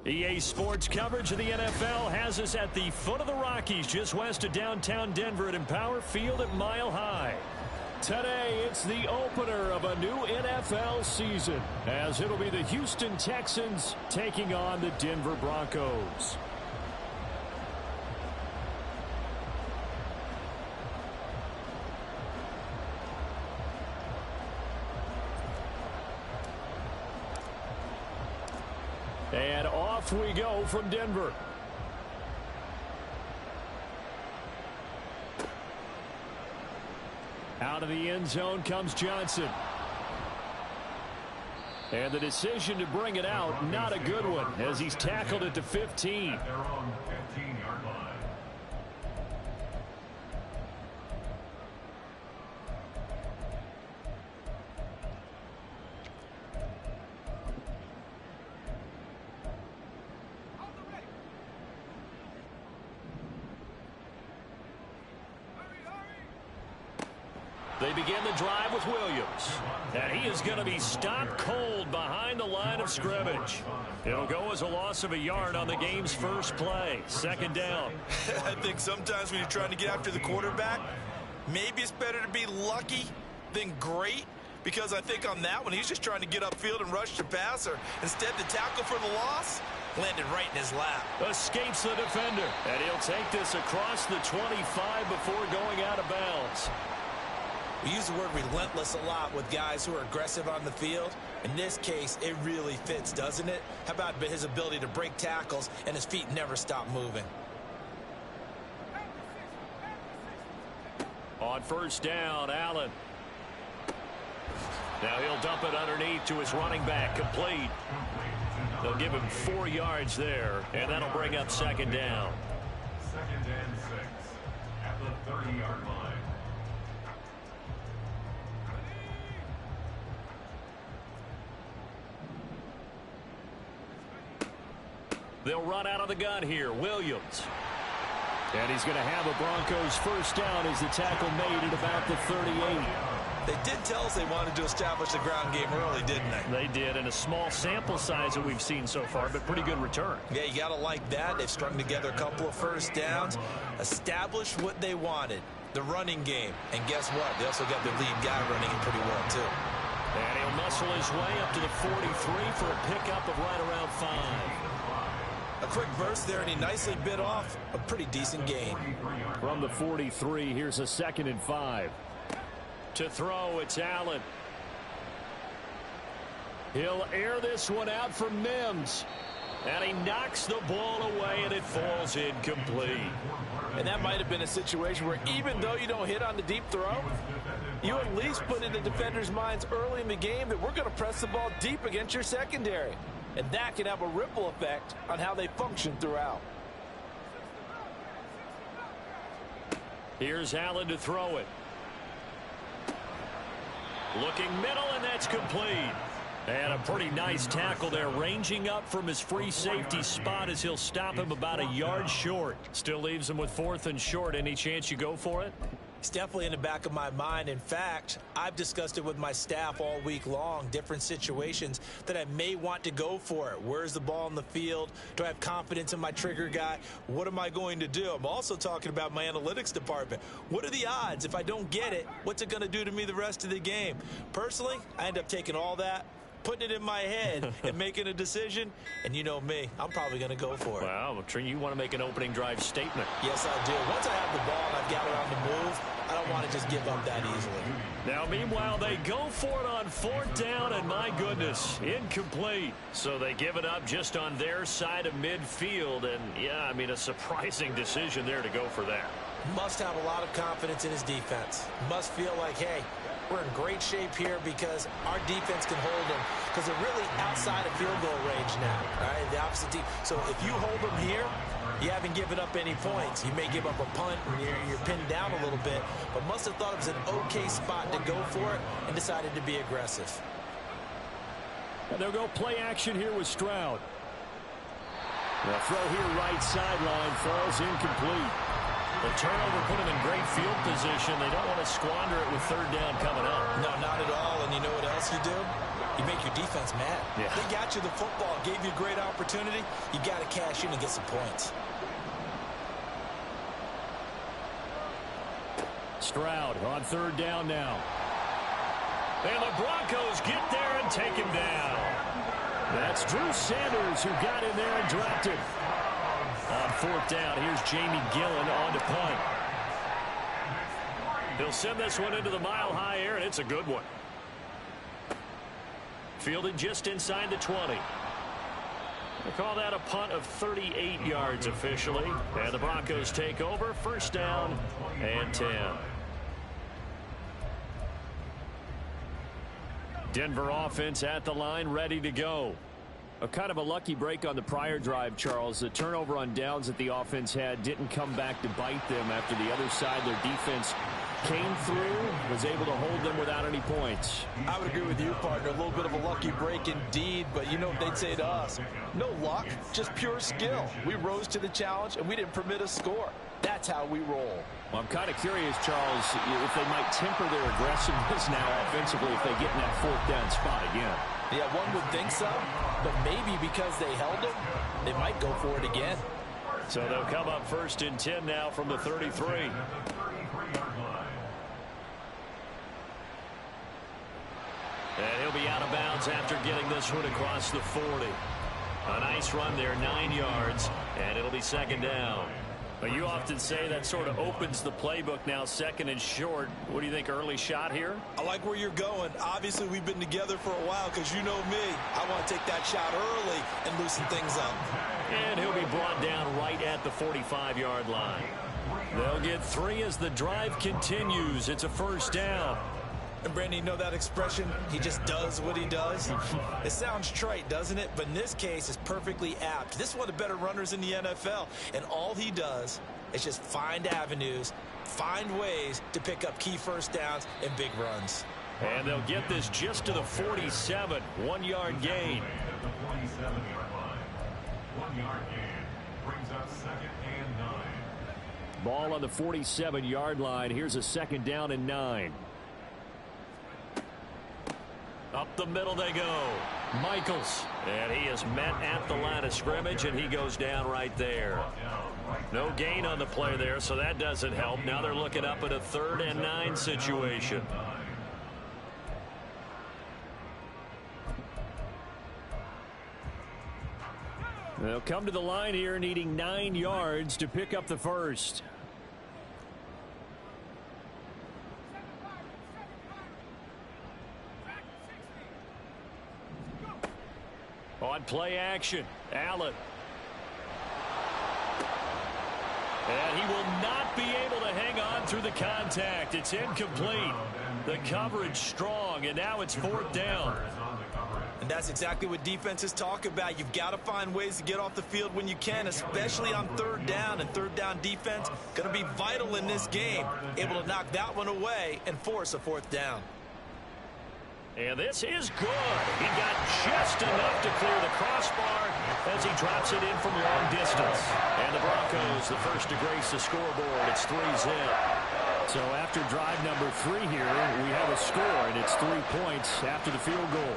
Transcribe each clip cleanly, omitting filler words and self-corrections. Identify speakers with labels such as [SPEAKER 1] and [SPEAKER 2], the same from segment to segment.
[SPEAKER 1] EA Sports coverage of the NFL has us at the foot of the Rockies, just west of downtown Denver at Empower Field at Mile High. Today, it's the opener of a new NFL season, as it'll be the Houston Texans taking on the Denver Broncos. And off we go from Denver. Out of the end zone comes Johnson. And the decision to bring it out, not a good one, as he's tackled at the 15.
[SPEAKER 2] They're on the 15-yard line.
[SPEAKER 1] They begin the drive with Williams. And he is going to be stopped cold behind the line of scrimmage. It'll go as a loss of a yard on the game's first play. Second down.
[SPEAKER 3] I think sometimes when you're trying to get after the quarterback, maybe it's better to be lucky than great. Because I think on that one, he's just trying to get upfield and rush the passer. Instead, the tackle for the loss landed right in his lap.
[SPEAKER 1] Escapes the defender. And he'll take this across the 25 before going out of bounds.
[SPEAKER 3] We use the word relentless a lot with guys who are aggressive on the field. In this case, it really fits, doesn't it? How about his ability to break tackles and his feet never stop moving?
[SPEAKER 1] On first down, Allen. Now he'll dump it underneath to his running back, complete. They'll give him 4 yards there, and that'll bring up second down.
[SPEAKER 2] Second and 6 at the 30-yard line.
[SPEAKER 1] They'll run out of the gun here. Williams. And he's going to have a Broncos first down as the tackle made at about the 38.
[SPEAKER 3] They did tell us they wanted to establish the ground game early, didn't they?
[SPEAKER 1] They did, in a small sample size that we've seen so far, but pretty good return.
[SPEAKER 3] Yeah, you got to like that. They've strung together a couple of first downs, established what they wanted, the running game. And guess what? They also got their lead guy running it pretty well, too.
[SPEAKER 1] And he'll muscle his way up to the 43 for a pickup of right around 5.
[SPEAKER 3] A quick burst there, and he nicely bit off a pretty decent gain.
[SPEAKER 1] From the 43, here's a 2nd and 5. To throw, it's Allen. He'll air this one out for Mims. And he knocks the ball away, and it falls incomplete.
[SPEAKER 4] And that might have been a situation where even though you don't hit on the deep throw, you at least put in the defender's minds early in the game that we're going to press the ball deep against your secondary. And that can have a ripple effect on how they function throughout.
[SPEAKER 1] Here's Allen to throw it. Looking middle, and that's complete. And a pretty nice tackle there, ranging up from his free safety spot as he'll stop him about a yard short. Still leaves him with 4th and short. Any chance you go for it?
[SPEAKER 3] It's definitely in the back of my mind. In fact, I've discussed it with my staff all week long, different situations that I may want to go for it. Where's the ball in the field? Do I have confidence in my trigger guy? What am I going to do? I'm also talking about my analytics department. What are the odds? If I don't get it, what's it going to do to me the rest of the game? Personally, I end up taking all that, putting it in my head and making a decision, and you know me, I'm probably going to go for it.
[SPEAKER 1] Wow, you want to make an opening drive statement.
[SPEAKER 3] Yes, I do. Once I have the ball and I've got it on the move, I don't want to just give up that easily.
[SPEAKER 1] Now, meanwhile, they go for it on 4th down, and my goodness, incomplete. So they give it up just on their side of midfield, and yeah, I mean, a surprising decision there to go for that.
[SPEAKER 3] Must have a lot of confidence in his defense. Must feel like, hey, we're in great shape here because our defense can hold them, because they're really outside of field goal range now, all right, the opposite team. So if you hold them here, you haven't given up any points. You may give up a punt and you're pinned down a little bit, but must have thought it was an okay spot to go for it and decided to be aggressive.
[SPEAKER 1] And they'll go play action here with Stroud. The throw here right sideline falls incomplete. The turnover put them in great field position. They don't want to squander it with 3rd down coming up.
[SPEAKER 3] No, not at all. And you know what else you do? You make your defense mad.
[SPEAKER 1] Yeah.
[SPEAKER 3] They got you the football, gave you a great opportunity. You got to cash in and get some points.
[SPEAKER 1] Stroud on third down now. And the Broncos get there and take him down. That's Drew Sanders who got in there and dropped it. On fourth down, here's Jamie Gillen on to punt. He'll send this one into the mile-high air, and it's a good one. Fielded just inside the 20. They call that a punt of 38 yards officially. And the Broncos take over. First down and 10. Denver offense at the line, ready to go. A kind of a lucky break on the prior drive, Charles. The turnover on downs that the offense had didn't come back to bite them after the other side. Their defense came through, was able to hold them without any points.
[SPEAKER 4] I would agree with you, partner. A little bit of a lucky break indeed, but you know what they'd say to us? No luck, just pure skill. We rose to the challenge, and we didn't permit a score. That's how we roll.
[SPEAKER 1] Well, I'm kind of curious, Charles, if they might temper their aggressiveness now offensively if they get in that fourth down spot again.
[SPEAKER 4] Yeah, one would think so, but maybe because they held them, they might go for it again.
[SPEAKER 1] So they'll come up first and 10 now from the 33. And he'll be out of bounds after getting this one across the 40. A nice run there, 9 yards, and it'll be second down. But you often say that sort of opens the playbook now, second and short. What do you think, early shot here?
[SPEAKER 3] I like where you're going. Obviously, we've been together for a while because you know me. I want to take that shot early and loosen things up.
[SPEAKER 1] And he'll be brought down right at the 45-yard line. They'll get 3 as the drive continues. It's a first down.
[SPEAKER 3] And, Brandon, you know that expression, he just does what he does? It sounds trite, doesn't it? But in this case, it's perfectly apt. This is one of the better runners in the NFL. And all he does is just find avenues, find ways to pick up key first downs and big runs.
[SPEAKER 1] And they'll get this just to the 47, 1-yard gain.
[SPEAKER 2] At the 47-yard line. 1-yard gain brings up second and 9.
[SPEAKER 1] Ball on the 47-yard line. Here's a second down and 9. Up the middle they go. Michaels. And he is met at the line of scrimmage, and he goes down right there. No gain on the play there, so that doesn't help. Now they're looking up at a 3rd and 9 situation. They'll come to the line here needing 9 yards to pick up the first. On play action, Allen. And he will not be able to hang on through the contact. It's incomplete. The coverage strong, and now it's 4th down.
[SPEAKER 3] And that's exactly what defenses talk about. You've got to find ways to get off the field when you can, especially on 3rd down. And 3rd down defense going to be vital in this game. Able to knock that one away and force a 4th down.
[SPEAKER 1] And this is good. He got just enough to clear the crossbar as he drops it in from long distance. And the Broncos, the first to grace the scoreboard. It's 3-zip. So after drive number 3 here, we have a score, and it's 3 points after the field goal.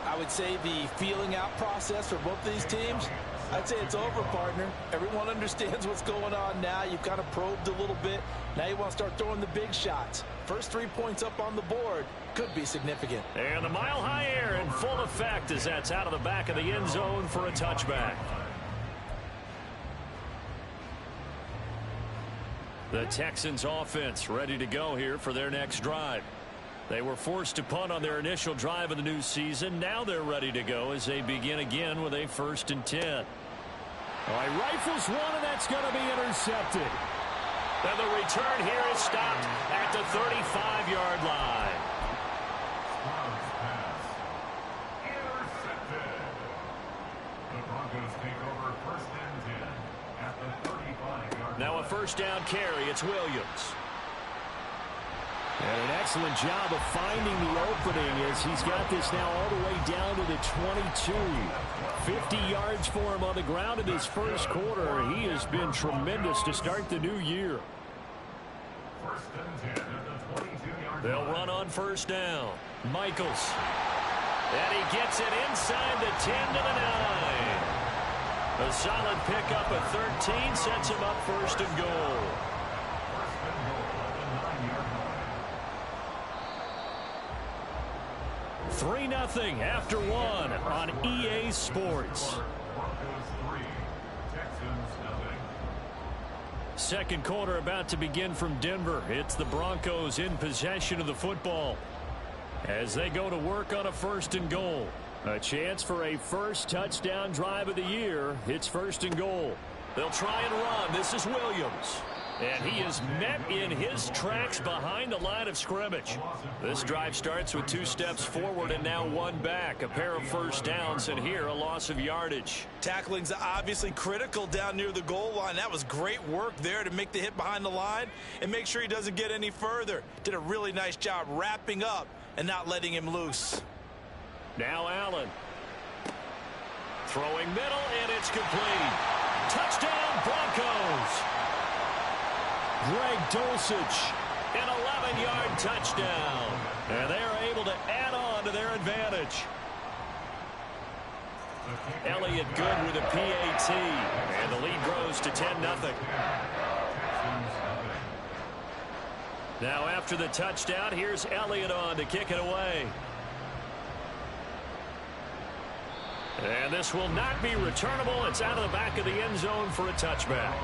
[SPEAKER 4] I would say the feeling out process for both these teams, I'd say it's over, partner. Everyone understands what's going on now. You've kind of probed a little bit. Now you want to start throwing the big shots. First 3 points up on the board could be significant.
[SPEAKER 1] And the mile-high air in full effect as that's out of the back of the end zone for a touchback. The Texans offense ready to go here for their next drive. They were forced to punt on their initial drive of the new season. Now they're ready to go as they begin again with a 1st and 10. All right, rifles one, and that's going to be intercepted. And the return here is stopped at the 35-yard line.
[SPEAKER 2] Intercepted. The Broncos take over 1st and 10 at the 35-yard line.
[SPEAKER 1] Now a first down carry. It's Williams. And an excellent job of finding the opening as he's got this now all the way down to the 22. 50 yards for him on the ground in his first quarter. He has been tremendous to start the new year.
[SPEAKER 2] 1st and 10 at the 22-yard line.
[SPEAKER 1] They'll run on first down. Michaels. And he gets it inside the 10 to the 9. A solid pickup at 13 sets him up first and goal. 3-0 after one on EA Sports. Second quarter about to begin from Denver. It's the Broncos in possession of the football as they go to work on a first and goal. A chance for a first touchdown drive of the year. It's first and goal. They'll try and run. This is Williams. And he is met in his tracks behind the line of scrimmage. This drive starts with 2 steps forward and now 1 back. A pair of first downs, and here a loss of yardage.
[SPEAKER 3] Tackling's obviously critical down near the goal line. That was great work there to make the hit behind the line and make sure he doesn't get any further. Did a really nice job wrapping up and not letting him loose.
[SPEAKER 1] Now Allen. Throwing middle, and it's complete. Touchdown, Broncos. Greg Dulcich, an 11-yard touchdown. And they are able to add on to their advantage. Elliott good with a PAT. And the lead grows to 10-0. Now after the touchdown, here's Elliott on to kick it away. And this will not be returnable. It's out of the back of the end zone for a touchback.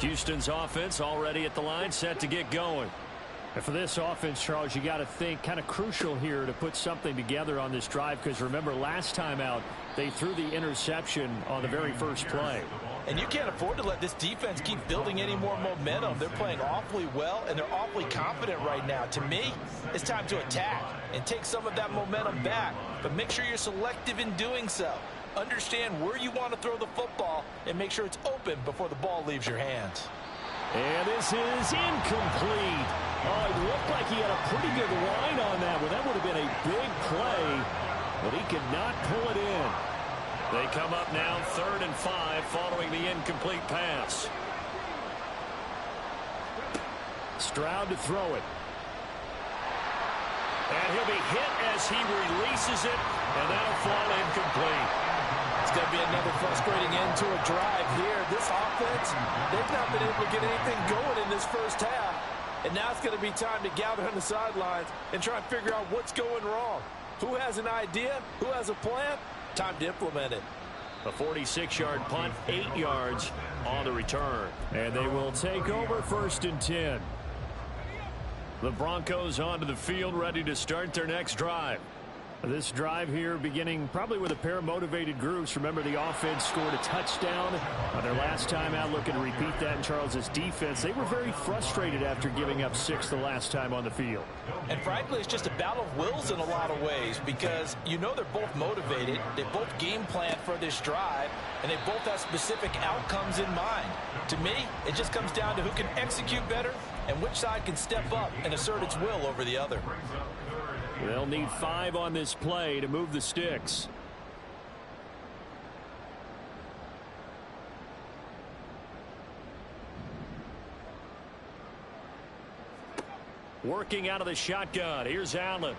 [SPEAKER 1] Houston's offense already at the line, set to get going.
[SPEAKER 5] And for this offense, Charles, you got to think kind of crucial here to put something together on this drive, because remember last time out they threw the interception on the very first play.
[SPEAKER 3] And you can't afford to let this defense keep building any more momentum. They're playing awfully well, and they're awfully confident right now. To me, it's time to attack and take some of that momentum back, but make sure you're selective in doing so. Understand where you want to throw the football and make sure it's open before the ball leaves your hands.
[SPEAKER 1] And this is incomplete. Oh, it looked like he had a pretty good line on that one. That would have been a big play, but he could not pull it in. They come up now 3rd and 5 following the incomplete pass. Stroud to throw it. And he'll be hit as he releases it, and that'll fall incomplete.
[SPEAKER 4] It's going to be another frustrating end to a drive here. This offense, they've not been able to get anything going in this first half. And now it's going to be time to gather on the sidelines and try and figure out what's going wrong. Who has an idea? Who has a plan? Time to implement it.
[SPEAKER 1] A 46-yard punt, 8 yards on the return. And they will take over 1st and 10. The Broncos onto the field, ready to start their next drive.
[SPEAKER 5] This drive here beginning probably with a pair of motivated groups. Remember, the offense scored a touchdown on their last time out, looking to repeat that in Charles's defense. They were very frustrated after giving up 6 the last time on the field.
[SPEAKER 3] And frankly, it's just a battle of wills in a lot of ways, because you know they're both motivated, they both game plan for this drive, and they both have specific outcomes in mind. To me, it just comes down to who can execute better and which side can step up and assert its will over the other.
[SPEAKER 1] They'll need 5 on this play to move the sticks. Working out of the shotgun. Here's Allen.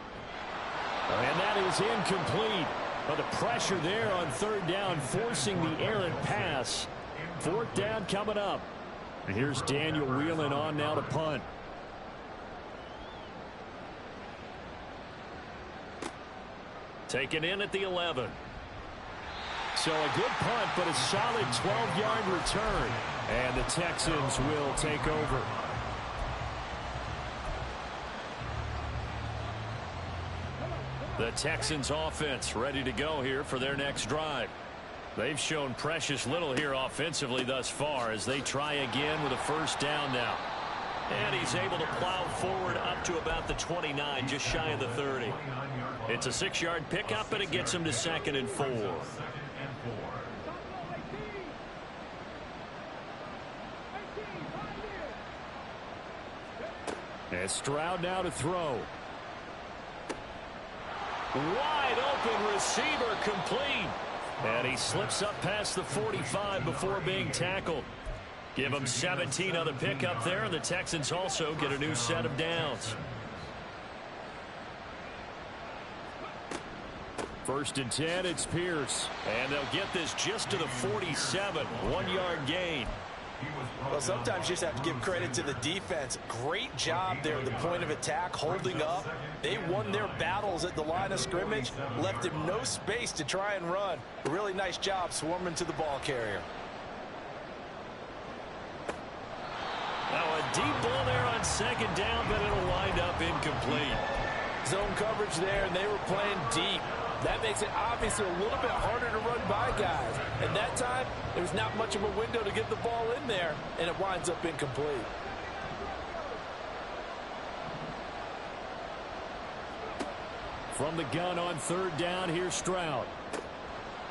[SPEAKER 1] And that is incomplete. But the pressure there on 3rd down, forcing the errant pass. 4th down coming up. And here's Daniel Whelan on now to punt. Taken in at the 11. So a good punt, but a solid 12-yard return. And the Texans will take over. The Texans offense ready to go here for their next drive. They've shown precious little here offensively thus far as they try again with a 1st down now. And he's able to plow forward up to about the 29, just shy of the 30. It's a 6-yard pickup, and it gets him to 2nd and 4. And Stroud now to throw. Wide open receiver, complete. And he slips up past the 45 before being tackled. Give him 17 on the pickup there, and the Texans also get a new set of downs. 1st and 10, it's Pierce. And they'll get this just to the 47, 1-yard gain.
[SPEAKER 4] Well, sometimes you just have to give credit to the defense. Great job there at the point of attack, holding up. They won their battles at the line of scrimmage, left him no space to try and run. A really nice job swarming to the ball carrier.
[SPEAKER 1] Now a deep ball there on 2nd down, but it'll wind up incomplete.
[SPEAKER 4] Zone coverage there, and they were playing deep. That makes it obviously a little bit harder to run by guys. And that time, there's not much of a window to get the ball in there, and it winds up incomplete.
[SPEAKER 1] From the gun on 3rd down, here's Stroud.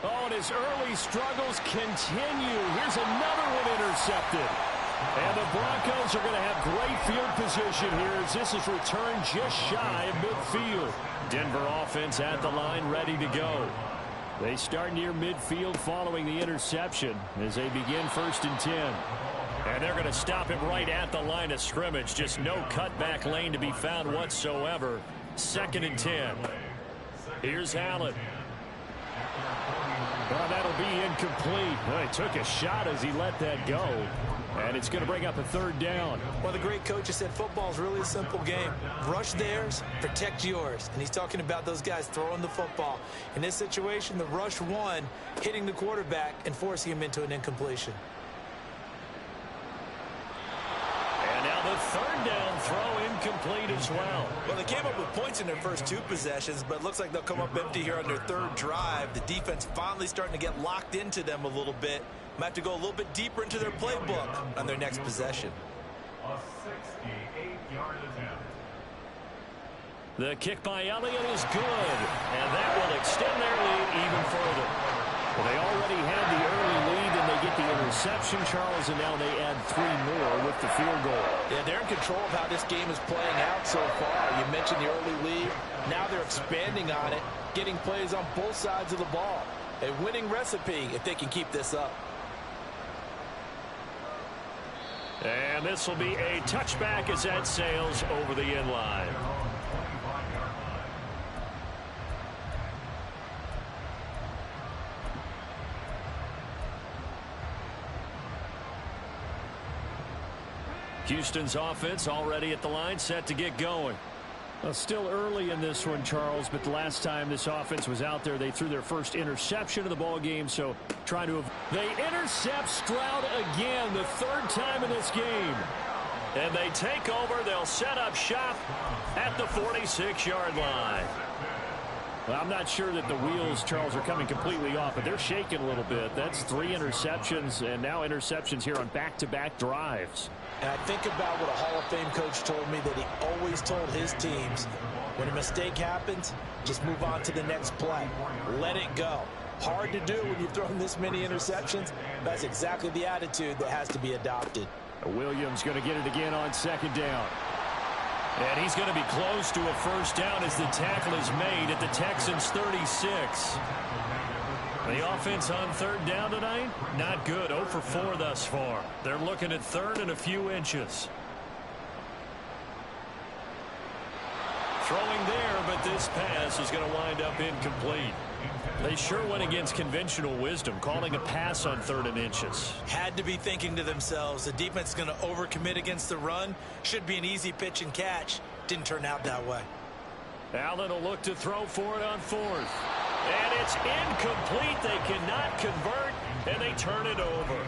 [SPEAKER 1] Oh, and his early struggles continue. Here's another one intercepted. And the Broncos are going to have great field position here as this is returned just shy of midfield. Denver offense at the line, ready to go. They start near midfield following the interception as they begin 1st and 10. And they're going to stop him right at the line of scrimmage. Just no cutback lane to be found whatsoever. 2nd and 10. Here's Allen. Well, that'll be incomplete. Well, he took a shot as he let that go. And it's going to bring up a 3rd down.
[SPEAKER 3] Well, the great coach has said football is really a simple game. Rush theirs, protect yours. And he's talking about those guys throwing the football. In this situation, the rush one, hitting the quarterback and forcing him into an incompletion.
[SPEAKER 1] And now the 3rd down throw incomplete as well.
[SPEAKER 3] Well, they came up with points in their first 2 possessions, but it looks like they'll come up empty here on their 3rd drive. The defense finally starting to get locked into them a little bit. Might have to go a little bit deeper into their playbook on their next possession.
[SPEAKER 2] A 68-yard attempt.
[SPEAKER 1] The kick by Elliott is good, and that will extend their lead even further. Well, they already had the early lead, and they get the interception, Charles, and now they add 3 more with the field goal.
[SPEAKER 4] Yeah, they're in control of how this game is playing out so far. You mentioned the early lead. Now they're expanding on it, getting plays on both sides of the ball. A winning recipe if they can keep this up.
[SPEAKER 1] And this will be a touchback as that sails over the end line. Houston's offense already at the line, set to get going. Well, still early in this one, Charles, but the last time this offense was out there, they threw their first interception of the ball game, so trying to... They intercept Stroud again, the 3rd time in this game. And they take over. They'll set up shop at the 46-yard line. Well, I'm not sure that the wheels, Charles, are coming completely off, but they're shaking a little bit. That's 3 interceptions, and now interceptions here on back-to-back drives.
[SPEAKER 3] And I think about what a Hall of Fame coach told me that he always told his teams, when a mistake happens, just move on to the next play. Let it go. Hard to do when you've thrown this many interceptions. That's exactly the attitude that has to be adopted.
[SPEAKER 1] Williams going to get it again on 2nd down. And he's going to be close to a 1st down as the tackle is made at the Texans' 36. The offense on 3rd down tonight, not good. 0 for 4 thus far. They're looking at 3rd and a few inches. Throwing there, but this pass is going to wind up incomplete. They sure went against conventional wisdom, calling a pass on 3rd and inches.
[SPEAKER 3] Had to be thinking to themselves, the defense is going to overcommit against the run. Should be an easy pitch and catch. Didn't turn out that way.
[SPEAKER 1] Allen will look to throw for it on 4th. And it's incomplete. They cannot convert, and they turn it over.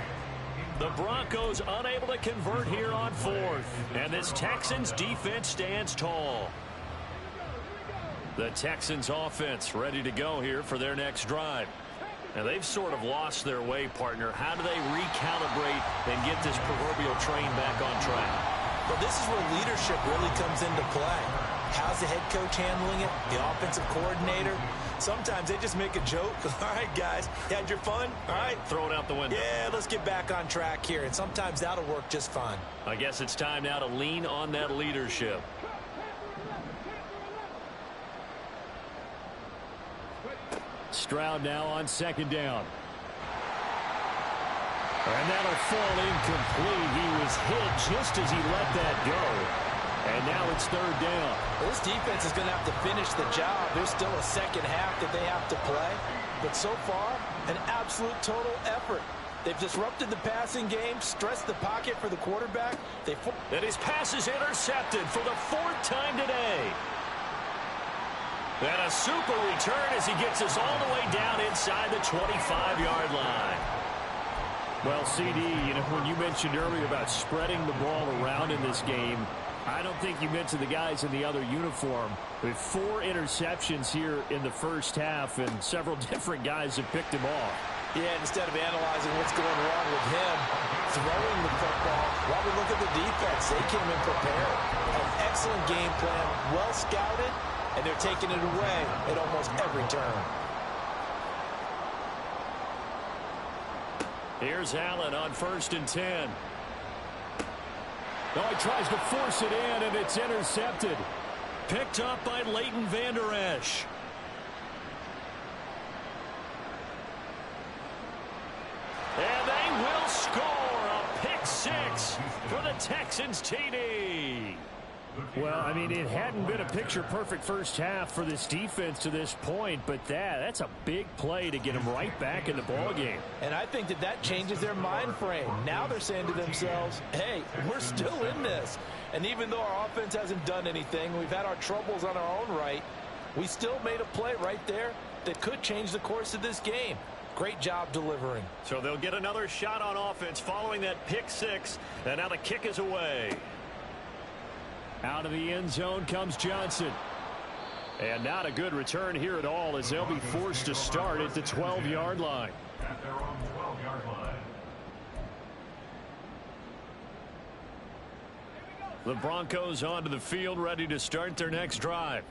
[SPEAKER 1] The Broncos unable to convert here on 4th. And this Texans defense stands tall. The Texans offense ready to go here for their next drive. Now they've sort of lost their way, partner. How do they recalibrate and get this proverbial train back on track?
[SPEAKER 3] Well, this is where leadership really comes into play. How's the head coach handling it? The offensive coordinator? Sometimes they just make a joke. All right, guys, you had your fun? All right.
[SPEAKER 1] Throw it out the window.
[SPEAKER 3] Yeah, let's get back on track here. And sometimes that'll work just fine.
[SPEAKER 1] I guess it's time now to lean on that leadership.
[SPEAKER 5] Stroud now on second down. And that'll fall incomplete. He was hit just as he let that go. And now it's third down.
[SPEAKER 4] Well, this defense is going to have to finish the job. There's still a second half that they have to play. But so far, an absolute total effort. They've disrupted the passing game, stressed the pocket for the quarterback.
[SPEAKER 1] And his pass is intercepted for the fourth time today. And a super return as he gets us all the way down inside the 25-yard line.
[SPEAKER 5] Well, CD, when you mentioned earlier about spreading the ball around in this game, I don't think you mentioned the guys in the other uniform. With 4 interceptions here in the first half, and several different guys have picked him off.
[SPEAKER 4] Yeah, instead of analyzing what's going wrong with him throwing the football, while we look at the defense, they came in prepared. An excellent game plan, well scouted, and they're taking it away at almost every turn.
[SPEAKER 1] Here's Allen on 1st and 10.
[SPEAKER 5] Oh, he tries to force it in, and it's intercepted.
[SPEAKER 1] Picked up by Leighton Vander Esch. And they will score a pick 6 for the Texans TD.
[SPEAKER 5] Well, I mean, it hadn't been a picture-perfect first half for this defense to this point, but that's a big play to get them right back in the ballgame.
[SPEAKER 4] And I think that changes their mind frame. Now they're saying to themselves, hey, we're still in this. And even though our offense hasn't done anything, we've had our troubles on our own right, we still made a play right there that could change the course of this game. Great job delivering.
[SPEAKER 1] So they'll get another shot on offense following that pick 6, and now the kick is away.
[SPEAKER 5] Out of the end zone comes Johnson. And not a good return here at all as they'll be forced to start at the 12-yard line.
[SPEAKER 2] At their own 12-yard line.
[SPEAKER 1] The Broncos onto the field ready to start their next drive.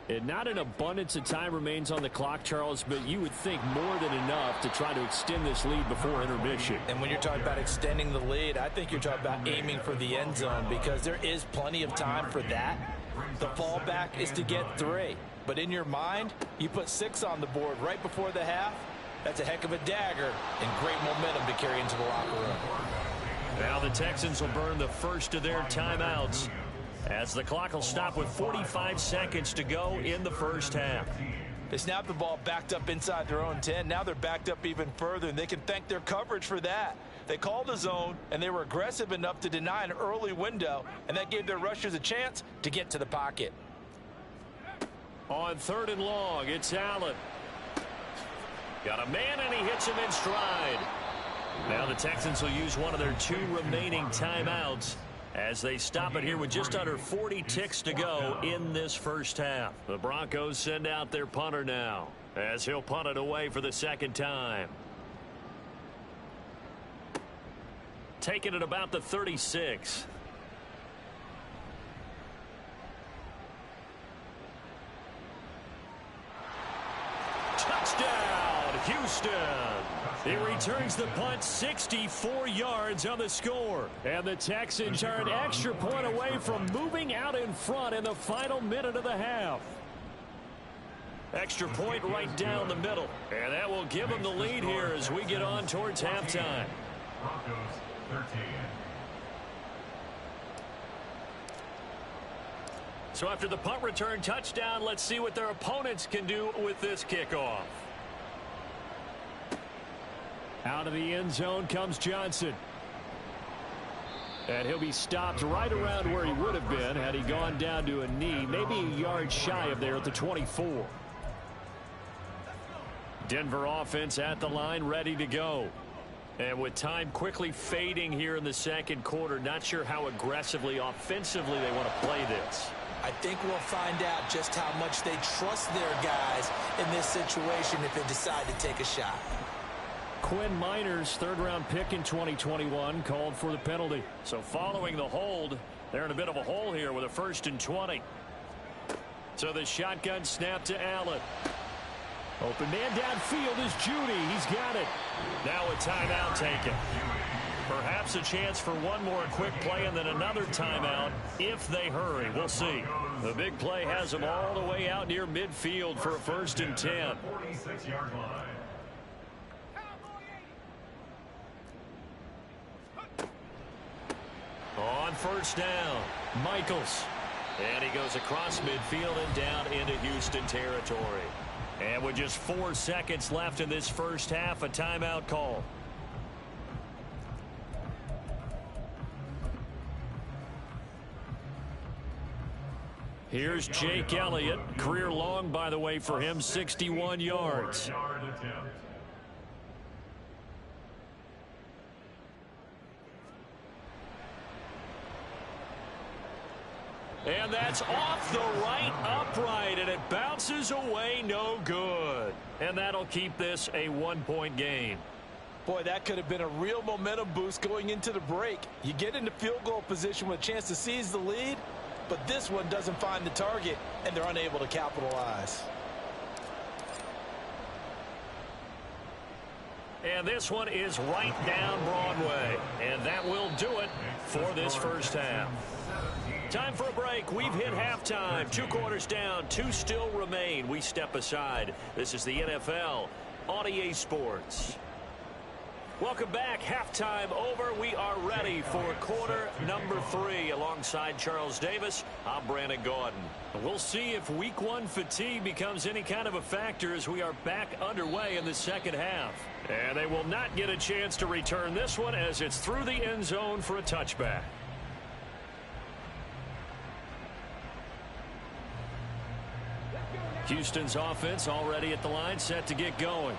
[SPEAKER 5] And not an abundance of time remains on the clock, Charles, but you would think more than enough to try to extend this lead before intermission.
[SPEAKER 4] And when you're talking about extending the lead, I think you're talking about aiming for the end zone because there is plenty of time for that. The fallback is to get 3. But in your mind, you put 6 on the board right before the half. That's a heck of a dagger and great momentum to carry into the locker room.
[SPEAKER 1] Now the Texans will burn the first of their timeouts, as the clock will stop with 45 seconds to go in the first half.
[SPEAKER 4] They snapped the ball backed up inside their own 10. Now they're backed up even further, and they can thank their coverage for that. They called a zone, and they were aggressive enough to deny an early window, and that gave their rushers a chance to get to the pocket.
[SPEAKER 1] On 3rd and long, it's Allen. Got a man, and he hits him in stride. Now the Texans will use one of their 2 remaining timeouts as they stop it here with just under 40 ticks to go in this first half. The Broncos send out their punter now as he'll punt it away for the second time. Taking it about the 36. Touchdown, Houston. He returns the punt 64 yards on the score.
[SPEAKER 5] And the Texans are an extra point away from moving out in front in the final minute of the half.
[SPEAKER 1] Extra point right down the middle. And that will give them the lead here as we get on towards halftime.
[SPEAKER 2] Broncos 13.
[SPEAKER 1] So after the punt return touchdown, let's see what their opponents can do with this kickoff.
[SPEAKER 5] Out of the end zone comes Johnson. And he'll be stopped right around where he would have been had he gone down to a knee, maybe a yard shy of there at the 24.
[SPEAKER 1] Denver offense at the line, ready to go. And with time quickly fading here in the second quarter, not sure how aggressively, offensively they want to play this.
[SPEAKER 3] I think we'll find out just how much they trust their guys in this situation if they decide to take a shot.
[SPEAKER 5] Quinn Miners, 3rd-round pick in 2021, called for the penalty.
[SPEAKER 1] So following the hold, they're in a bit of a hole here with a 1st and 20. So the shotgun snap to Allen.
[SPEAKER 5] Open man downfield is Judy. He's got it.
[SPEAKER 1] Now a timeout taken. Perhaps a chance for one more quick play and then another timeout if they hurry. We'll see. The big play has them all the way out near midfield for a 1st and 10.
[SPEAKER 2] 46-yard line.
[SPEAKER 1] On 1st down, Michaels. And he goes across midfield and down into Houston territory. And with just 4 seconds left in this first half, a timeout call. Here's Jake Elliott. Career long, by the way, for him, 61 yards. And that's off the right upright, and it bounces away no good. And that'll keep this a 1-point game.
[SPEAKER 4] Boy, that could have been a real momentum boost going into the break. You get into field goal position with a chance to seize the lead, but this one doesn't find the target, and they're unable to capitalize.
[SPEAKER 1] And this one is right down Broadway. And that will do it for this first half. Time for a break. We've hit halftime. 2 quarters down. 2 still remain. We step aside. This is the NFL on EA Sports. Welcome back. Halftime over. We are ready for quarter number 3. Alongside Charles Davis, I'm Brandon Gaudin. We'll see if week 1 fatigue becomes any kind of a factor as we are back underway in the second half. And they will not get a chance to return this one as it's through the end zone for a touchback. Houston's offense already at the line, set to get going.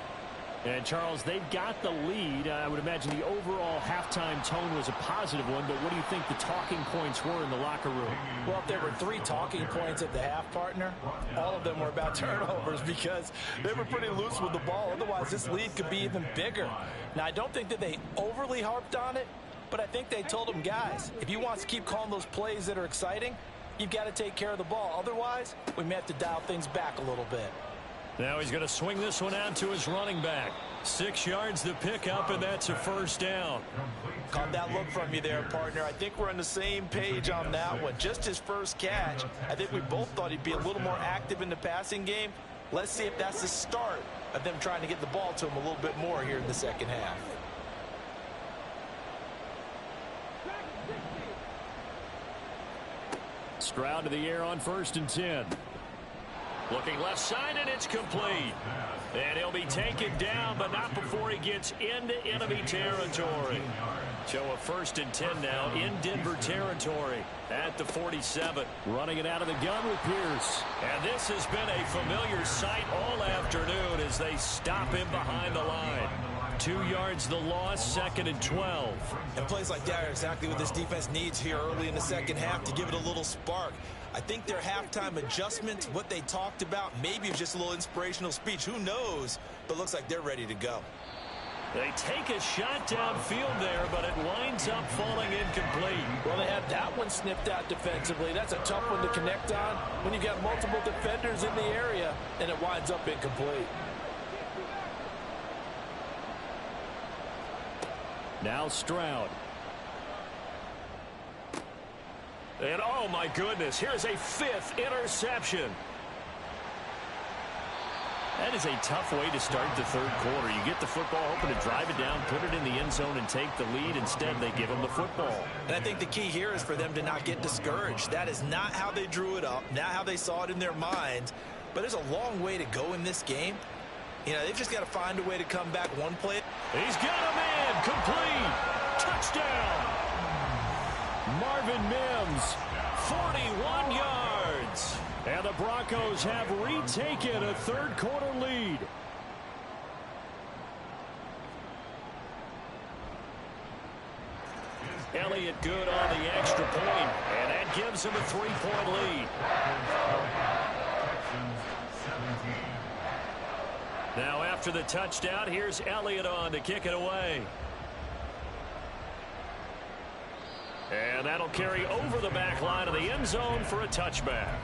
[SPEAKER 1] And, Charles, they've got the lead. I would imagine the overall halftime tone was a positive one, but what do you think the talking points were in the locker room?
[SPEAKER 4] Well, if there were 3 talking points at the half, partner, all of them were about turnovers because they were pretty loose with the ball. Otherwise, this lead could be even bigger. Now, I don't think that they overly harped on it, but I think they told them, guys, if you want to keep calling those plays that are exciting, you've got to take care of the ball. Otherwise, we may have to dial things back a little bit.
[SPEAKER 1] Now he's going to swing this one out to his running back. 6 yards the pickup, and that's a first down.
[SPEAKER 4] Caught that look from you there, partner. I think we're on the same page on that one. Just his first catch. I think we both thought he'd be a little more active in the passing game. Let's see if that's the start of them trying to get the ball to him a little bit more here in the second half.
[SPEAKER 1] Stroud to the air on 1st and 10. Looking left side, and it's complete. And he'll be taken down, but not before he gets into enemy territory. So a 1st and 10 now in Denver territory at the 47. Running it out of the gun with Pierce. And this has been a familiar sight all afternoon as they stop him behind the line. 2 yards the loss, 2nd and 12.
[SPEAKER 3] And plays like that are exactly what this defense needs here early in the second half to give it a little spark. I think their halftime adjustment, what they talked about, maybe it was just a little inspirational speech. Who knows? But looks like they're ready to go.
[SPEAKER 1] They take a shot downfield there, but it winds up falling incomplete.
[SPEAKER 4] Well, they had that one sniffed out defensively. That's a tough one to connect on when you got multiple defenders in the area, and it winds up incomplete.
[SPEAKER 1] Now Stroud. And oh my goodness, here's a 5th interception. That is a tough way to start the 3rd quarter. You get the football, hoping to drive it down, put it in the end zone, and take the lead. Instead, they give them the football.
[SPEAKER 3] And I think the key here is for them to not get discouraged. That is not how they drew it up, not how they saw it in their minds. But there's a long way to go in this game. You know, they've just got to find a way to come back one play.
[SPEAKER 1] He's got a man, complete, touchdown. Marvin Mims, 41 yards. And the Broncos have retaken a 3rd quarter lead. Elliott good on the extra point, and that gives him a 3-point lead. Now after the touchdown, here's Elliott on to kick it away. And that'll carry over the back line of the end zone for a touchback.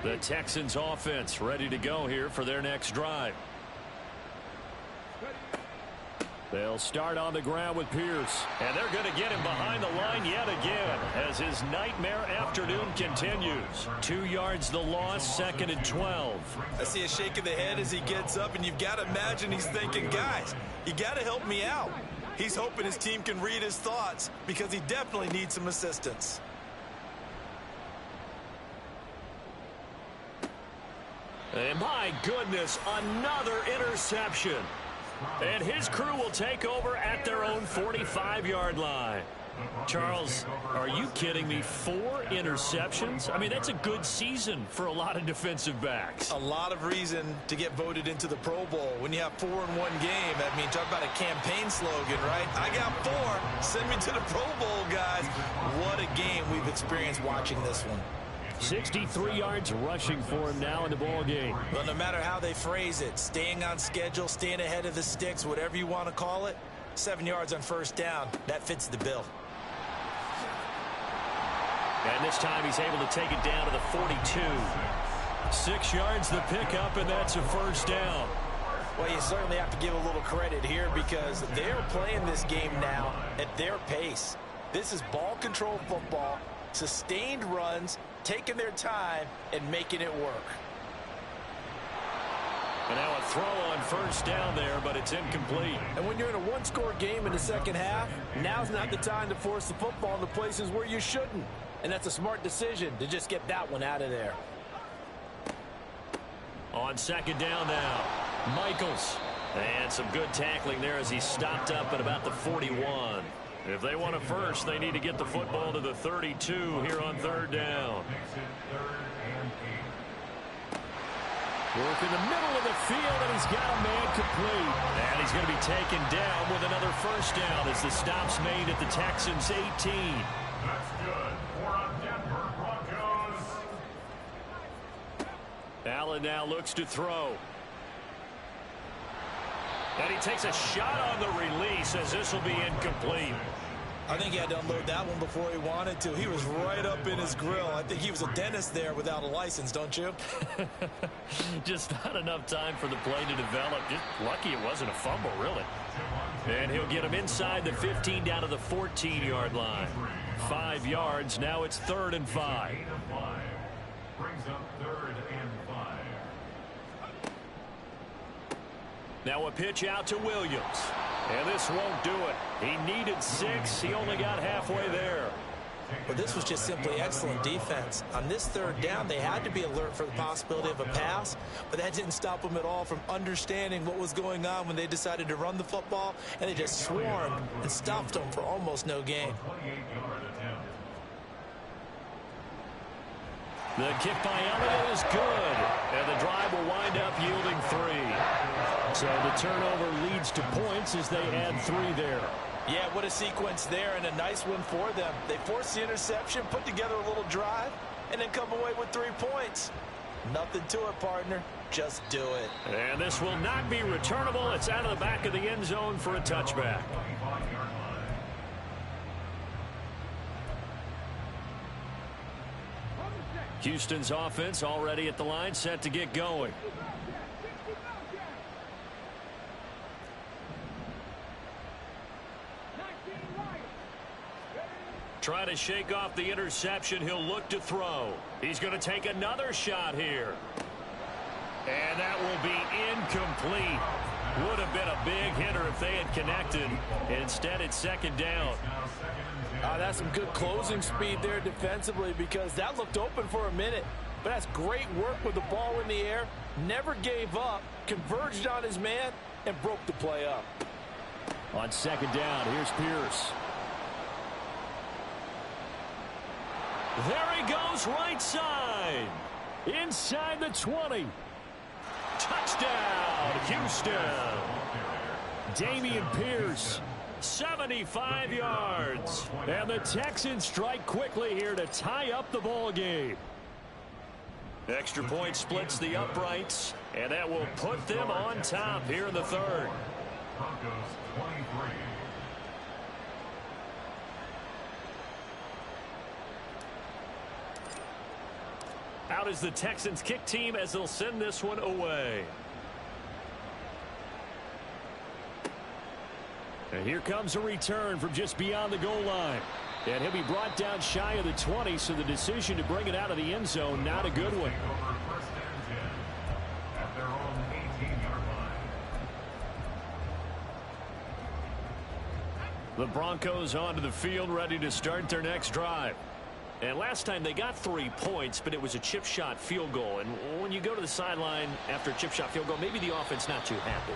[SPEAKER 1] The Texans offense ready to go here for their next drive.
[SPEAKER 5] They'll start on the ground with Pierce.
[SPEAKER 1] And they're going to get him behind the line yet again as his nightmare afternoon continues. 2 yards the loss, 2nd and 12.
[SPEAKER 3] I see a shake of the head as he gets up, and you've got to imagine he's thinking, guys, you got to help me out. He's hoping his team can read his thoughts because he definitely needs some assistance.
[SPEAKER 1] And my goodness, another interception. And his crew will take over at their own 45-yard line. Charles, are you kidding me? 4 interceptions? I mean, that's a good season for a lot of defensive backs.
[SPEAKER 3] A lot of reason to get voted into the Pro Bowl. When you have 4 in one game, I mean, talk about a campaign slogan, right? I got 4. Send me to the Pro Bowl, guys. What a game we've experienced watching this one.
[SPEAKER 5] 63 yards rushing for him now in the ball game.
[SPEAKER 3] Well, no matter how they phrase it, staying on schedule, staying ahead of the sticks, whatever you want to call it, 7 yards on first down, that fits the bill.
[SPEAKER 1] And this time he's able to take it down to the 42. 6 yards the pickup, and that's a first down.
[SPEAKER 3] Well, you certainly have to give a little credit here because they're playing this game now at their pace. This is ball control football, sustained runs, taking their time and making it work.
[SPEAKER 1] And now a throw on first down there, but it's incomplete.
[SPEAKER 4] And when you're in a one-score game in the second half, now's not the time to force the football in the places where you shouldn't. And that's a smart decision to just get that one out of there.
[SPEAKER 1] On second down now, Michaels. And some good tackling there as he stopped up at about the 41. If they want a first, they need to get the football to the 32 here on third down.
[SPEAKER 5] Work in the middle of the field, and he's got a man complete.
[SPEAKER 1] And he's going to be taken down with another first down as the stop's made at the Texans' 18.
[SPEAKER 2] That's good for a Denver Broncos.
[SPEAKER 1] Allen now looks to throw. And he takes a shot on the release as this will be incomplete.
[SPEAKER 3] I think he had to unload that one before he wanted to. He was right up in his grill. I think he was a dentist there without a license, don't you?
[SPEAKER 1] Just not enough time for the play to develop. Just lucky it wasn't a fumble, really. And he'll get him inside the 15 down to the 14-yard line. 5 yards. Now it's 3rd and 5.
[SPEAKER 2] Brings up 3rd and 5.
[SPEAKER 1] Now a pitch out to Williams. And this won't do it. He needed 6. He only got halfway there.
[SPEAKER 3] But this was just simply excellent defense. On this 3rd down, they had to be alert for the possibility of a pass, but that didn't stop them at all from understanding what was going on when they decided to run the football, and they just swarmed and stuffed them for almost no gain.
[SPEAKER 1] The kick by Elliott is good, and the drive will wind up yielding 3.
[SPEAKER 5] So the turnover leads to points as they add 3 there.
[SPEAKER 3] Yeah, what a sequence there, and a nice one for them. They forced the interception, put together a little drive, and then come away with 3 points. Nothing to it, partner. Just do it.
[SPEAKER 1] And this will not be returnable. It's out of the back of the end zone for a touchback. Houston's offense already at the line, set to get going. Trying to shake off the interception. He'll look to throw. He's going to take another shot here. And that will be incomplete. Would have been a big hitter if they had connected. Instead, it's 2nd down.
[SPEAKER 4] That's some good closing speed there defensively because that looked open for a minute. But that's great work with the ball in the air. Never gave up, converged on his man, and broke the play up.
[SPEAKER 5] On 2nd down, here's Pierce.
[SPEAKER 1] There he goes, right side.
[SPEAKER 5] Inside the 20.
[SPEAKER 1] Touchdown, Houston.
[SPEAKER 5] Dameon Pierce.
[SPEAKER 1] 75 yards.
[SPEAKER 5] And the Texans strike quickly here to tie up the ball game.
[SPEAKER 1] Extra point splits the uprights, and that will put them on top here in the 3rd.
[SPEAKER 2] Broncos 23.
[SPEAKER 1] Out is the Texans kick team as they'll send this one away. And here comes a return from just beyond the goal line. And he'll be brought down shy of the 20, so the decision to bring it out of the end zone, not a good one.
[SPEAKER 2] First and 10 at their own 18-yard line.
[SPEAKER 1] The Broncos onto the field, ready to start their next drive. And last time they got 3 points, but it was a chip shot field goal. And when you go to the sideline after a chip shot field goal, maybe the offense not too happy.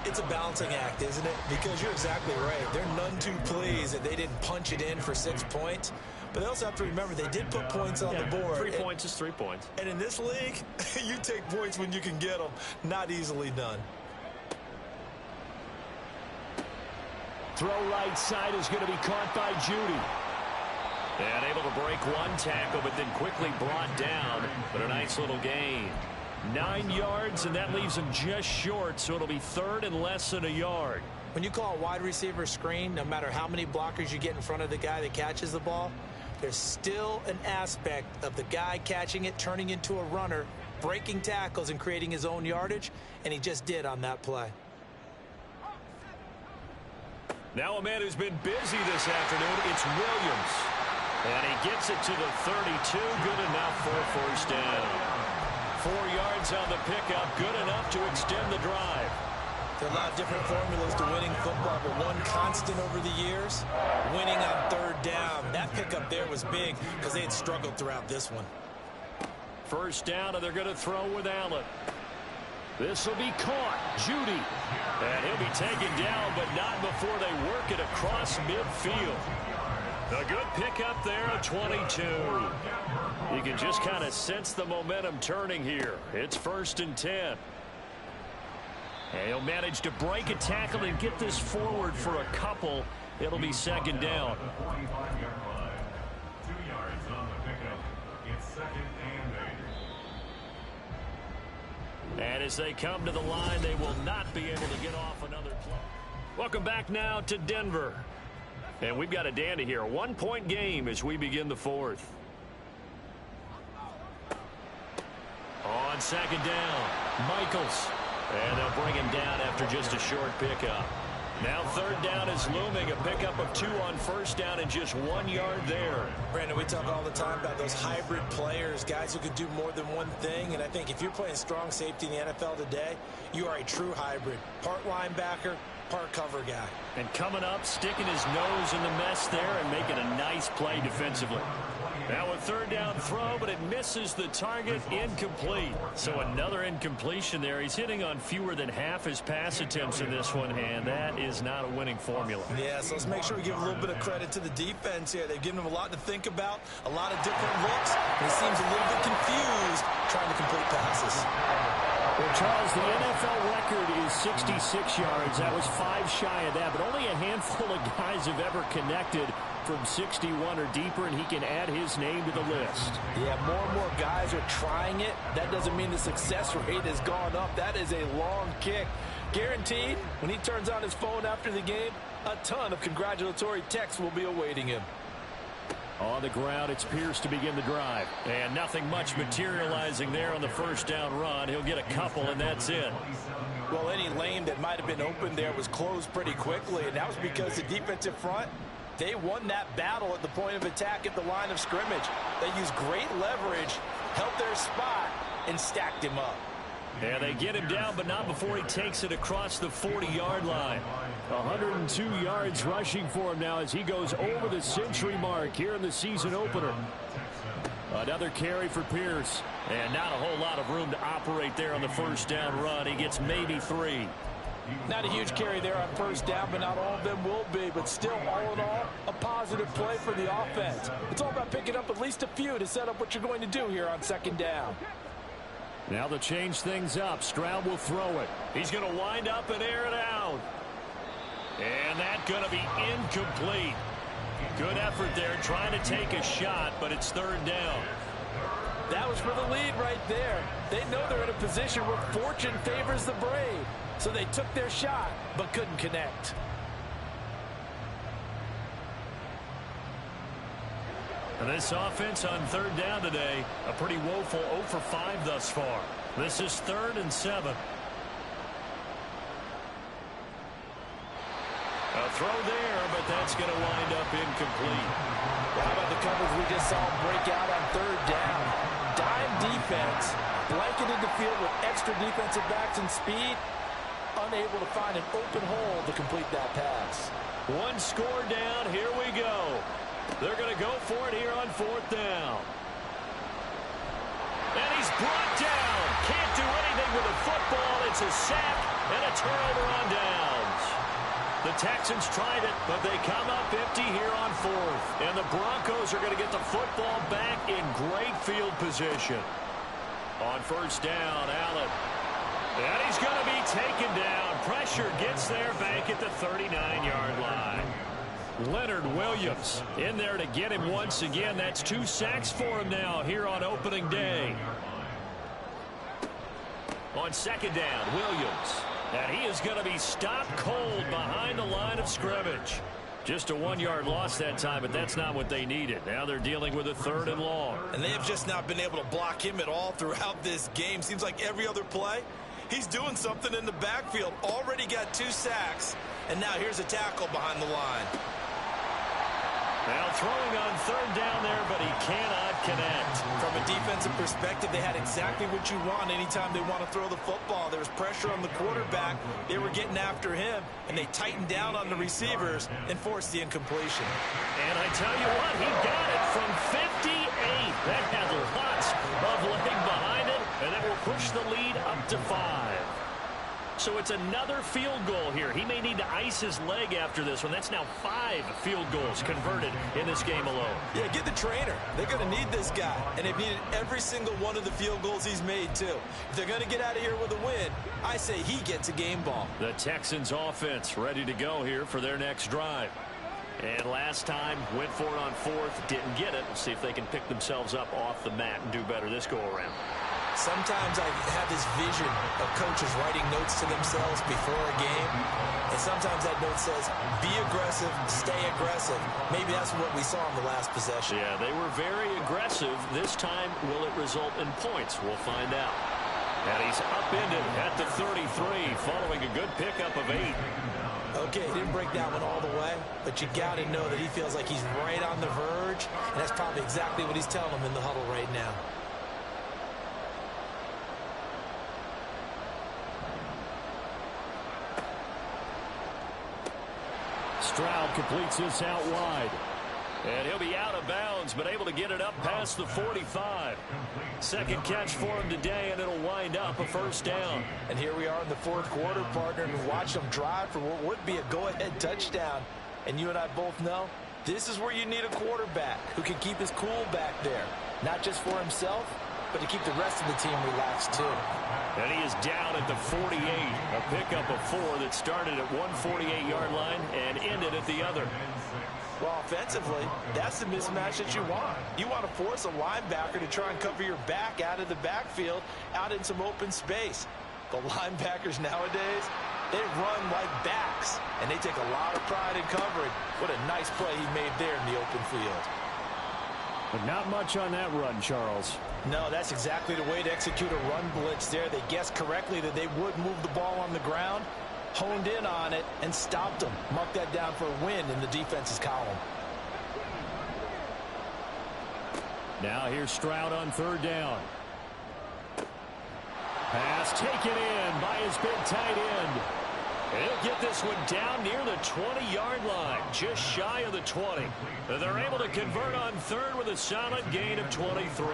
[SPEAKER 3] It's a balancing act, isn't it? Because you're exactly right. They're none too pleased that they didn't punch it in for 6 points. But they also have to remember they did put points on the board.
[SPEAKER 1] 3 points is 3 points.
[SPEAKER 3] And in this league, you take points when you can get them. Not easily done.
[SPEAKER 1] Throw right side is going to be caught by Judy. And able to break one tackle, but then quickly brought down. But a nice little gain. 9 yards, and that leaves him just short, so it'll be third and less than a yard.
[SPEAKER 3] When you call a wide receiver screen, no matter how many blockers you get in front of the guy that catches the ball, there's still an aspect of the guy catching it, turning into a runner, breaking tackles and creating his own yardage, and he just did on that play.
[SPEAKER 1] Now a man who's been busy this afternoon, it's Williams. And he gets it to the 32, good enough for a first down. 4 yards on the pickup, good enough to extend the drive.
[SPEAKER 3] There are a lot of different formulas to winning football, but one constant over the years, winning on third down. That pickup there was big because they had struggled throughout this one.
[SPEAKER 1] First down, and they're going to throw with Allen. This will be caught. Judy. And he'll be taken down, but not before they work it across midfield. A good pickup there at 22. You can just kind of sense the momentum turning here. It's first and 10. And he'll manage to break a tackle and get this forward for a couple. It'll be second down.
[SPEAKER 2] 45-yard line. 2 yards on the pickup. It's second and 8.
[SPEAKER 1] And as they come to the line, they will not be able to get off another play. Welcome back now to Denver. And we've got a dandy here. A 1-point game as we begin the fourth. On second down, Michaels. And they'll bring him down after just a short pickup. Now third down is looming. A pickup of 2 on first down and just 1 yard there.
[SPEAKER 3] Brandon, we talk all the time about those hybrid players, guys who can do more than one thing. And I think if you're playing strong safety in the NFL today, you are a true hybrid. Part linebacker, part cover guy.
[SPEAKER 1] And coming up, sticking his nose in the mess there and making a nice play defensively. Now a third down throw, but it misses the target, incomplete. So another incompletion there. He's hitting on fewer than half his pass attempts in this one, and that is not a winning formula.
[SPEAKER 3] Yeah, so let's make sure we give a little bit of credit to the defense here. They've given him a lot to think about, a lot of different looks, and he seems a little bit confused trying to complete passes.
[SPEAKER 5] Well, Charles, the NFL record is 66 yards. That was 5 shy of that, but only a handful of guys have ever connected from 61 or deeper, and he can add his name to the list.
[SPEAKER 4] Yeah, more and more guys are trying it. That doesn't mean the success rate has gone up. That is a long kick. Guaranteed, when he turns on his phone after the game, a ton of congratulatory texts will be awaiting him.
[SPEAKER 5] On the ground, it's Pierce to begin the drive.
[SPEAKER 1] And nothing much materializing there on the first down run. He'll get a couple, and that's it.
[SPEAKER 4] Well, any lane that might have been open there was closed pretty quickly, and that was because the defensive front, they won that battle at the point of attack at the line of scrimmage. They used great leverage, held their spot, and stacked him up.
[SPEAKER 1] Yeah, they get him down, but not before he takes it across the 40-yard line.
[SPEAKER 5] 102 yards rushing for him now as he goes over the century mark here in the season opener.
[SPEAKER 1] Another carry for Pierce. And not a whole lot of room to operate there on the first down run. He gets maybe 3.
[SPEAKER 4] Not a huge carry there on first down, but not all of them will be. But still, all in all, a positive play for the offense. It's all about picking up at least a few to set up what you're going to do here on second down.
[SPEAKER 5] Now to change things up, Stroud will throw it.
[SPEAKER 1] He's going to wind up and air it out. And that's going to be incomplete. Good effort there trying to take a shot, but it's third down.
[SPEAKER 4] That was for the lead right there. They know they're in a position where fortune favors the brave. So they took their shot, but couldn't connect.
[SPEAKER 1] And this offense on third down today, a pretty woeful 0 for 5 thus far. This is 3rd and 7. A throw there, but that's going to wind up incomplete.
[SPEAKER 4] How about the coverage we just saw break out on third down? Dime defense, blanketed the field with extra defensive backs and speed, unable to find an open hole to complete that pass.
[SPEAKER 1] One score down. Here we go. They're going to go for it here on fourth down. And he's brought down. Can't do anything with the football. It's a sack and a turnover on downs. The Texans tried it, but they come up empty here on fourth. And the Broncos are going to get the football back in great field position. On first down, Allen. And he's going to be taken down. Pressure gets there back at the 39-yard line. Leonard Williams in there to get him once again. That's 2 sacks for him now here on opening day. On second down, Williams. And he is going to be stopped cold behind the line of scrimmage. Just a 1-yard loss that time, but that's not what they needed. Now they're dealing with a 3rd and long.
[SPEAKER 3] And they have just not been able to block him at all throughout this game. Seems like every other play, he's doing something in the backfield. Already got 2 sacks, and now here's a tackle behind the line.
[SPEAKER 1] Now throwing on third down there, but he cannot connect.
[SPEAKER 3] From a defensive perspective, they had exactly what you want anytime they want to throw the football. There was pressure on the quarterback. They were getting after him, and they tightened down on the receivers and forced the incompletion.
[SPEAKER 1] And I tell you what, he got it from 58. That had lots of leg behind it, and that will push the lead up to 5. So it's another field goal here. He may need to ice his leg after this one. That's now 5 field goals converted in this game alone.
[SPEAKER 3] Yeah, get the trainer. They're going to need this guy. And they've needed every single one of the field goals he's made, too. If they're going to get out of here with a win, I say he gets a game ball.
[SPEAKER 1] The Texans offense ready to go here for their next drive. And last time, went for it on fourth, didn't get it. We'll see if they can pick themselves up off the mat and do better this go-around.
[SPEAKER 3] Sometimes I have this vision of coaches writing notes to themselves before a game, and sometimes that note says, be aggressive, stay aggressive. Maybe that's what we saw in the last possession.
[SPEAKER 1] Yeah, they were very aggressive. This time, will it result in points? We'll find out. And he's upended at the 33, following a good pickup of 8.
[SPEAKER 3] Okay, he didn't break that one all the way, but you got to know that he feels like he's right on the verge, and that's probably exactly what he's telling them in the huddle right now.
[SPEAKER 5] Stroud completes this out wide.
[SPEAKER 1] And he'll be out of bounds, but able to get it up past the 45. Second catch for him today, and it'll wind up a first down.
[SPEAKER 3] And here we are in the fourth quarter, partner, and watch them drive for what would be a go-ahead touchdown. And you and I both know this is where you need a quarterback who can keep his cool back there, not just for himself, but to keep the rest of the team relaxed too.
[SPEAKER 1] And he is down at the 48, a pickup of 4 that started at one 48-yard line and ended at the other.
[SPEAKER 3] Well, offensively, that's the mismatch that you want. You want to force a linebacker to try and cover your back out of the backfield, out in some open space. The linebackers nowadays, they run like backs, and they take a lot of pride in covering. What a nice play he made there in the open field.
[SPEAKER 5] But not much on that run, Charles.
[SPEAKER 3] No, that's exactly the way to execute a run blitz there. They guessed correctly that they would move the ball on the ground, honed in on it, and stopped them. Mark that down for a win in the defense's column.
[SPEAKER 5] Now here's Stroud on third down. Pass taken in by his big tight end.
[SPEAKER 1] He'll get this one down near the 20-yard line, just shy of the 20. They're able to convert on third with a solid gain of 23.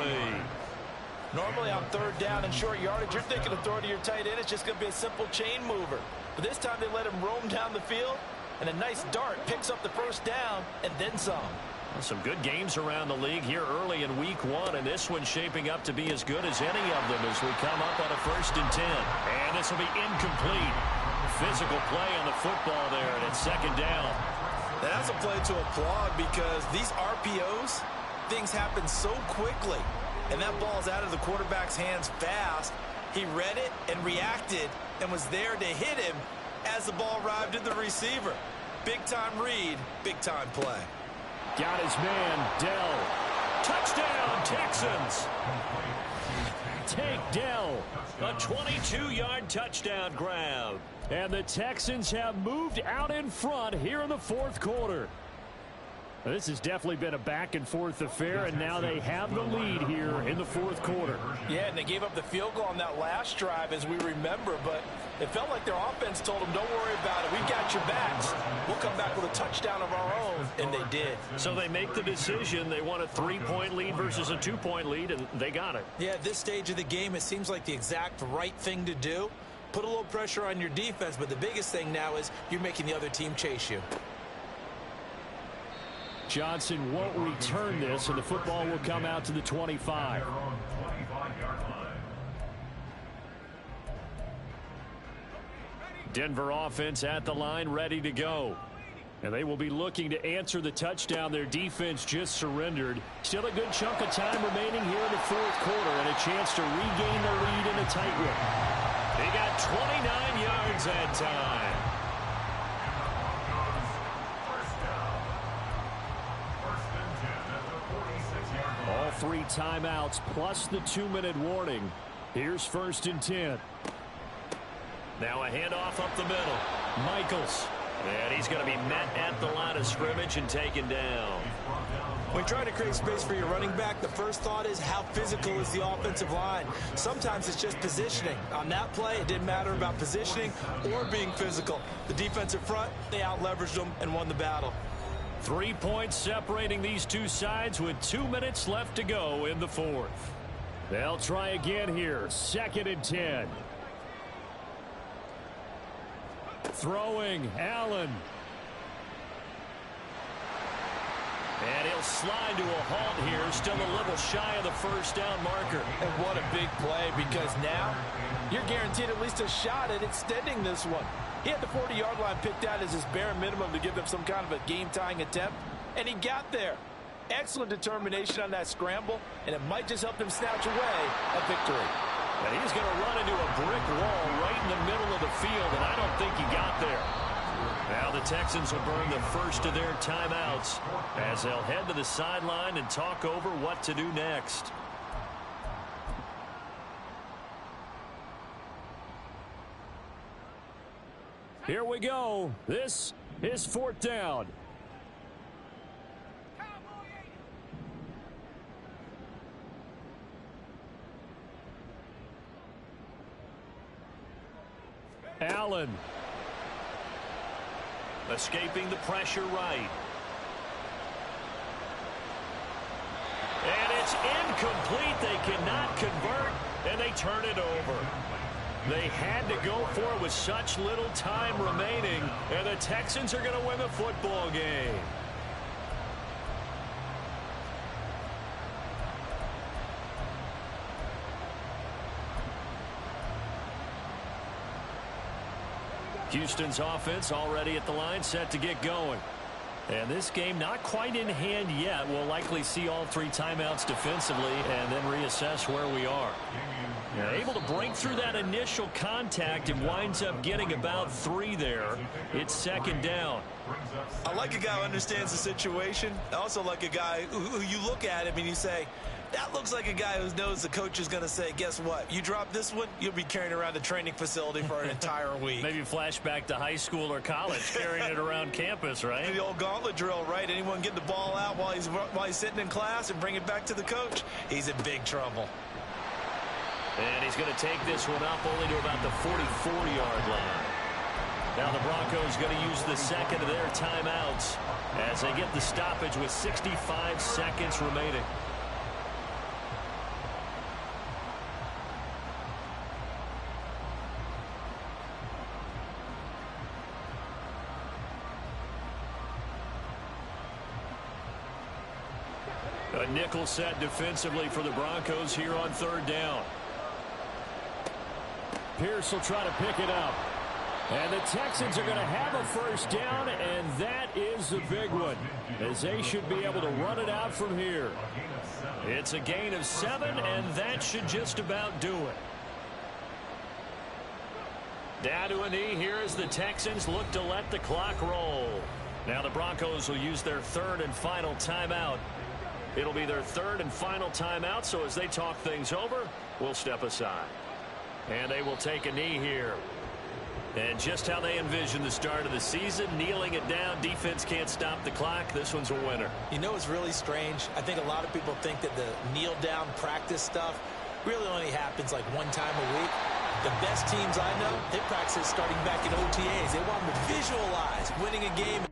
[SPEAKER 3] Normally on third down and short yardage, you're thinking of throwing to your tight end. It's just going to be a simple chain mover. But this time they let him roam down the field, and a nice dart picks up the first down and then some.
[SPEAKER 1] Well, some good games around the league here early in week 1, and this one's shaping up to be as good as any of them as we come up on a 1st and 10. And this will be incomplete. Physical play on the football there, and it's second down.
[SPEAKER 3] That's a play to applaud because these RPOs, things happen so quickly. And that ball's out of the quarterback's hands fast. He read it and reacted and was there to hit him as the ball arrived at the receiver. Big-time read, big-time play.
[SPEAKER 5] Got his man, Dell.
[SPEAKER 1] Touchdown, Texans take Dell. A 22-yard touchdown grab. And the Texans have moved out in front here in the fourth quarter. This has definitely been a back-and-forth affair, and now they have the lead here in the fourth quarter.
[SPEAKER 4] Yeah, and they gave up the field goal on that last drive, as we remember, but it felt like their offense told them, don't worry about it. We've got your backs. We'll come back with a touchdown of our own, and they did.
[SPEAKER 1] So they make the decision. They want a 3-point lead versus a 2-point lead, and they got it.
[SPEAKER 3] Yeah, at this stage of the game, it seems like the exact right thing to do. Put a little pressure on your defense, but the biggest thing now is you're making the other team chase you.
[SPEAKER 5] Johnson won't return this, and the football will come out to the 25. Denver offense at the line, ready to go. And they will be looking to answer the touchdown their defense just surrendered. Still a good chunk of time remaining here in the fourth quarter, and a chance to regain the lead in a tight one.
[SPEAKER 1] They got 29 yards that time.
[SPEAKER 5] All 3 timeouts plus the 2-minute warning. Here's 1st and 10.
[SPEAKER 1] Now a handoff up the middle. Michaels. And he's going to be met at the line of scrimmage and taken down.
[SPEAKER 3] When trying to create space for your running back, the first thought is how physical is the offensive line. Sometimes it's just positioning. On that play, it didn't matter about positioning or being physical. The defensive front, they out-leveraged them and won the battle.
[SPEAKER 1] 3 points separating these two sides with 2 minutes left to go in the fourth.
[SPEAKER 5] They'll try again here. 2nd and 10. Throwing, Allen.
[SPEAKER 1] And he'll slide to a halt here. Still a little shy of the first down marker.
[SPEAKER 4] And what a big play, because now you're guaranteed at least a shot at extending this one. He had the 40-yard line picked out as his bare minimum to give them some kind of a game-tying attempt, and he got there. Excellent determination on that scramble, and it might just help them snatch away a victory.
[SPEAKER 1] And he's going to run into a brick wall right in the middle of the field, and I don't think he got there. Now the Texans will burn the first of their timeouts as they'll head to the sideline and talk over what to do next.
[SPEAKER 5] Here we go. This is 4th down. Allen.
[SPEAKER 1] Escaping the pressure right. And it's incomplete. They cannot convert, and they turn it over. They had to go for it with such little time remaining, and the Texans are going to win the football game. Houston's offense already at the line, set to get going. And this game not quite in hand yet. We'll likely see all 3 timeouts defensively and then reassess where we are. Able to break through that initial contact and winds up getting about 3 there. It's 2nd down.
[SPEAKER 3] I like a guy who understands the situation. I also like a guy who you look at him and you say, that looks like a guy who knows the coach is going to say, guess what? You drop this one, you'll be carrying around the training facility for an entire week.
[SPEAKER 1] Maybe flashback to high school or college, carrying it around campus, right?
[SPEAKER 3] The old gauntlet drill, right? Anyone get the ball out while he's sitting in class and bring it back to the coach? He's in big trouble.
[SPEAKER 1] And he's going to take this one up only to about the 44-yard line. Now the Broncos going to use the second of their timeouts as they get the stoppage with 65 seconds remaining. A nickel set defensively for the Broncos here on 3rd down.
[SPEAKER 5] Pierce will try to pick it up. And the Texans are going to have a first down, and that is the big one, as they should be able to run it out from here.
[SPEAKER 1] It's a gain of 7, and that should just about do it. Down to a knee here as the Texans look to let the clock roll. Now the Broncos will use their 3rd and final timeout It'll be their third and final timeout, so as they talk things over, we'll step aside. And they will take a knee here. And just how they envision the start of the season, kneeling it down, defense can't stop the clock. This one's a winner.
[SPEAKER 3] You know, it's really strange. I think a lot of people think that the kneel-down practice stuff really only happens like one time a week. The best teams I know, they practice starting back in OTAs. They want them to visualize winning a game.